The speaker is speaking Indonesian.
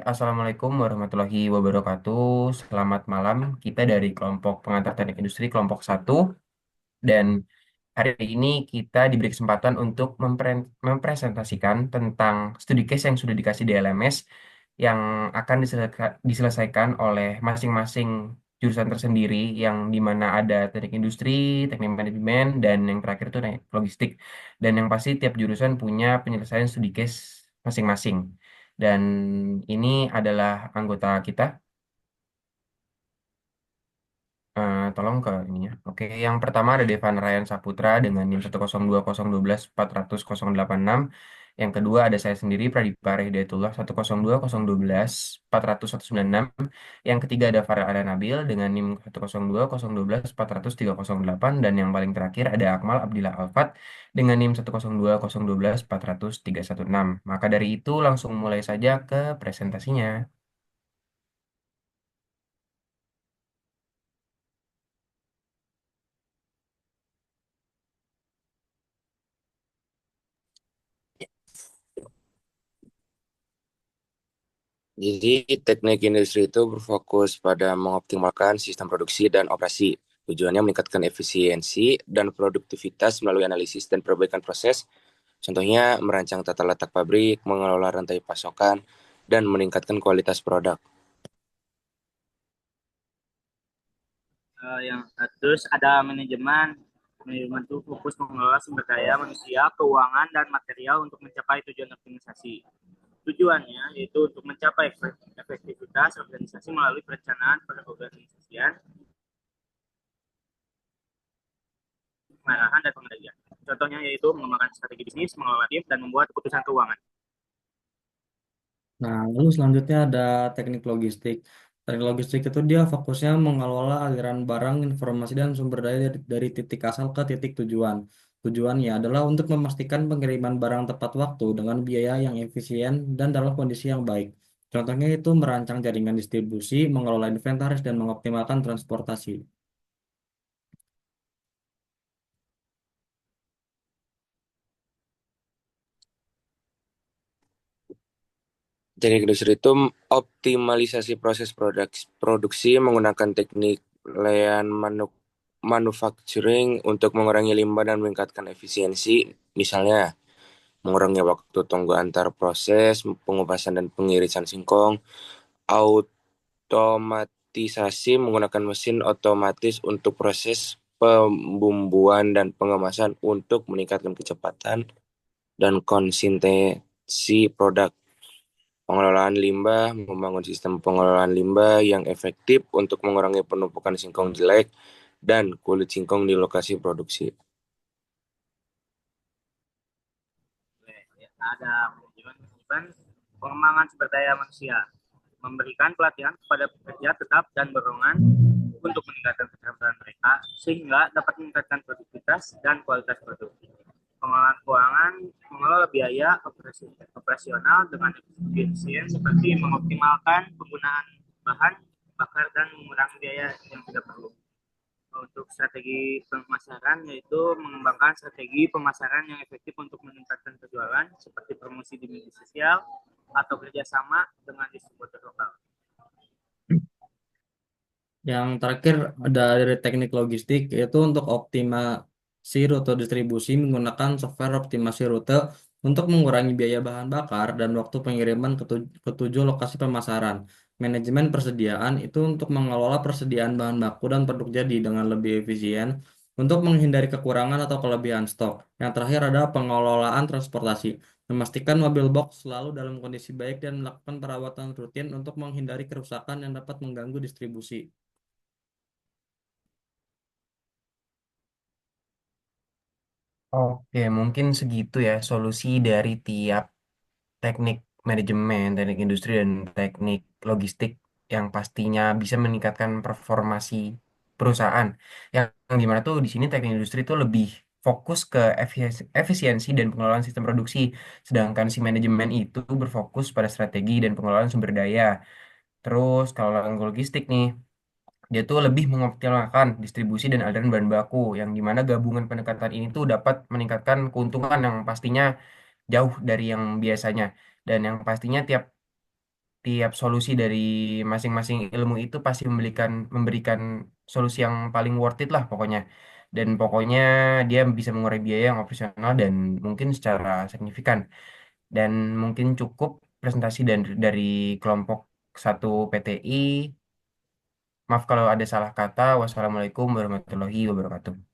Assalamualaikum warahmatullahi wabarakatuh. Selamat malam. Kita dari kelompok pengantar teknik industri kelompok satu dan hari ini kita diberi kesempatan untuk mempresentasikan tentang studi case yang sudah dikasih di LMS yang akan diselesaikan oleh masing-masing jurusan tersendiri yang di mana ada teknik industri, teknik manajemen, dan yang terakhir itu teknik logistik. Dan yang pasti tiap jurusan punya penyelesaian studi case masing-masing. Dan ini adalah anggota kita. Tolong ke ininya. Oke, yang pertama ada Devan Ryan Saputra dengan NIM 10201124086. Yang kedua ada saya sendiri Pradipa Hidayatullah 1020112404196. Yang ketiga ada Farel Ada Nabil dengan NIM 1020112400308 dan yang paling terakhir ada Akmal Abdillah Alfat dengan NIM 1020112403116. Maka dari itu langsung mulai saja ke presentasinya. Jadi, teknik industri itu berfokus pada mengoptimalkan sistem produksi dan operasi. Tujuannya meningkatkan efisiensi dan produktivitas melalui analisis dan perbaikan proses. Contohnya, merancang tata letak pabrik, mengelola rantai pasokan, dan meningkatkan kualitas produk. Terus ada manajemen. Manajemen itu fokus mengelola sumber daya manusia, keuangan, dan material untuk mencapai tujuan optimisasi. Tujuannya yaitu untuk mencapai efektivitas organisasi melalui perencanaan perorganisasian, pengarahan, dan pengendalian. Contohnya yaitu mengembangkan strategi bisnis, mengelola tim, dan membuat keputusan keuangan. Nah, lalu selanjutnya ada teknik logistik. Teknik logistik itu dia fokusnya mengelola aliran barang, informasi, dan sumber daya dari titik asal ke titik tujuan. Tujuannya adalah untuk memastikan pengiriman barang tepat waktu dengan biaya yang efisien dan dalam kondisi yang baik. Contohnya itu merancang jaringan distribusi, mengelola inventaris, dan mengoptimalkan transportasi. Teknik industri itu optimalisasi proses produksi menggunakan teknik lean manufacturing untuk mengurangi limbah dan meningkatkan efisiensi. Misalnya, mengurangi waktu tunggu antar proses, pengupasan dan pengirisan singkong, automatisasi menggunakan mesin otomatis untuk proses pembumbuan dan pengemasan untuk meningkatkan kecepatan dan konsistensi produk. Pengelolaan limbah, membangun sistem pengelolaan limbah yang efektif untuk mengurangi penumpukan singkong jelek dan kulit singkong di lokasi produksi. Ada manajemen pengembangan sumber daya manusia, memberikan pelatihan kepada pekerja tetap dan berongan untuk meningkatkan keterampilan mereka sehingga dapat meningkatkan produktivitas dan kualitas produk. Pengelolaan keuangan, mengelola biaya operasional dengan efisien seperti mengoptimalkan penggunaan bahan bakar dan mengurangi biaya yang tidak perlu. Untuk strategi pemasaran yaitu mengembangkan strategi pemasaran yang efektif untuk meningkatkan penjualan seperti promosi di media sosial atau kerjasama dengan distributor lokal. Yang terakhir ada dari teknik logistik yaitu untuk optimasi rute distribusi menggunakan software optimasi rute untuk mengurangi biaya bahan bakar dan waktu pengiriman ke tujuh lokasi pemasaran. Manajemen persediaan itu untuk mengelola persediaan bahan baku dan produk jadi dengan lebih efisien untuk menghindari kekurangan atau kelebihan stok. Yang terakhir ada pengelolaan transportasi. Memastikan mobil box selalu dalam kondisi baik dan melakukan perawatan rutin untuk menghindari kerusakan yang dapat mengganggu distribusi. Oke, mungkin segitu ya solusi dari tiap teknik manajemen, teknik industri, dan teknik logistik yang pastinya bisa meningkatkan performasi perusahaan. Yang dimana tuh di sini teknik industri itu lebih fokus ke efisiensi dan pengelolaan sistem produksi, sedangkan si manajemen itu berfokus pada strategi dan pengelolaan sumber daya. Terus kalau yang logistik nih, dia tuh lebih mengoptimalkan distribusi dan aliran bahan baku, yang dimana gabungan pendekatan ini tuh dapat meningkatkan keuntungan yang pastinya jauh dari yang biasanya. Dan yang pastinya tiap tiap solusi dari masing-masing ilmu itu pasti memberikan solusi yang paling worth it lah pokoknya. Dan pokoknya dia bisa mengurai biaya yang operasional dan mungkin secara signifikan. Dan mungkin cukup presentasi dari kelompok satu PTI. Maaf kalau ada salah kata. Wassalamualaikum warahmatullahi wabarakatuh.